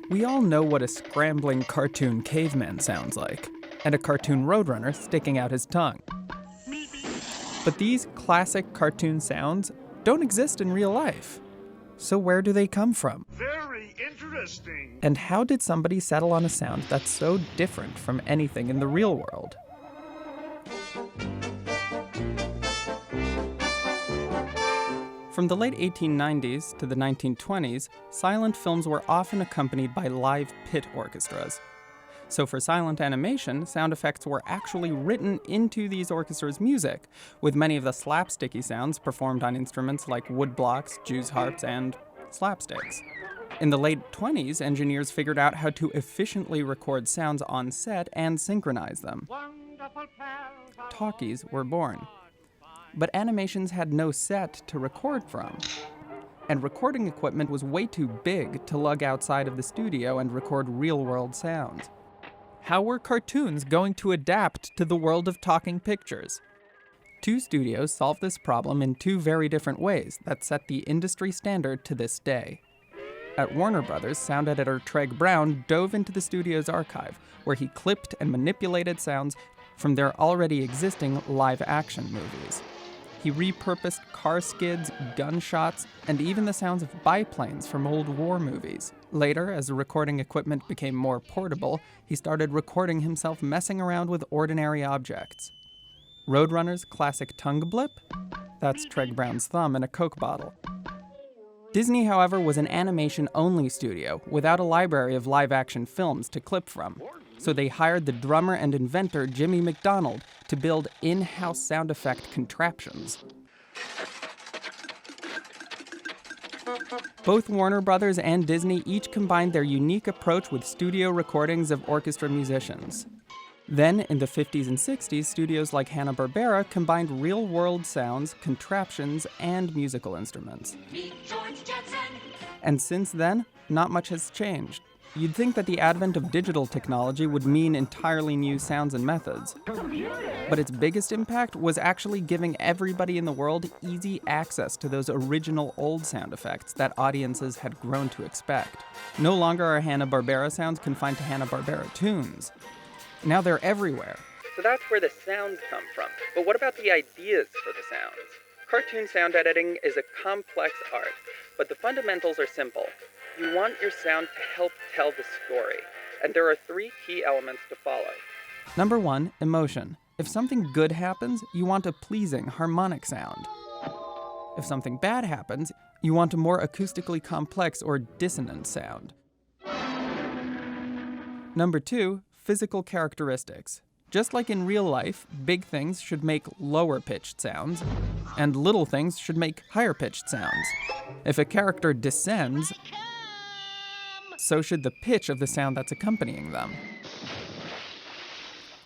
We all know what a scrambling cartoon caveman sounds like, and a cartoon roadrunner sticking out his tongue. But these classic cartoon sounds don't exist in real life. So where do they come from? Very interesting. And how did somebody settle on a sound that's so different from anything in the real world? From the late 1890s to the 1920s, silent films were often accompanied by live pit orchestras. So for silent animation, sound effects were actually written into these orchestras' music, with many of the slapsticky sounds performed on instruments like woodblocks, Jew's harps, and slapsticks. In the late 20s, engineers figured out how to efficiently record sounds on set and synchronize them. Talkies were born. But animations had no set to record from. And recording equipment was way too big to lug outside of the studio and record real-world sounds. How were cartoons going to adapt to the world of talking pictures? Two studios solved this problem in two very different ways that set the industry standard to this day. At Warner Brothers, sound editor Treg Brown dove into the studio's archive, where he clipped and manipulated sounds from their already existing live-action movies. He repurposed car skids, gunshots, and even the sounds of biplanes from old war movies. Later, as the recording equipment became more portable, he started recording himself messing around with ordinary objects. Roadrunner's classic tongue blip? That's Treg Brown's thumb in a Coke bottle. Disney, however, was an animation-only studio without a library of live-action films to clip from. So they hired the drummer and inventor Jimmy McDonald to build in-house sound effect contraptions. Both Warner Brothers and Disney each combined their unique approach with studio recordings of orchestra musicians. Then, in the 50s and 60s, studios like Hanna-Barbera combined real-world sounds, contraptions, and musical instruments. And since then, not much has changed. You'd think that the advent of digital technology would mean entirely new sounds and methods. But its biggest impact was actually giving everybody in the world easy access to those original old sound effects that audiences had grown to expect. No longer are Hanna-Barbera sounds confined to Hanna-Barbera tunes. Now they're everywhere. So that's where the sounds come from. But what about the ideas for the sounds? Cartoon sound editing is a complex art, but the fundamentals are simple. You want your sound to help tell the story, and there are three key elements to follow. Number one, emotion. If something good happens, you want a pleasing, harmonic sound. If something bad happens, you want a more acoustically complex or dissonant sound. Number two, physical characteristics. Just like in real life, big things should make lower-pitched sounds, and little things should make higher-pitched sounds. If a character descends, so should the pitch of the sound that's accompanying them.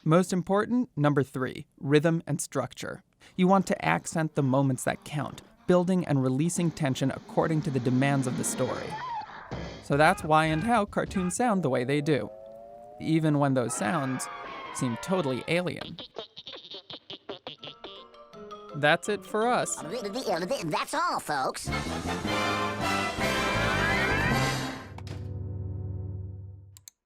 Most important, number three, rhythm and structure. You want to accent the moments that count, building and releasing tension according to the demands of the story. So that's why and how cartoons sound the way they do, even when those sounds seem totally alien. That's it for us. That's all, folks.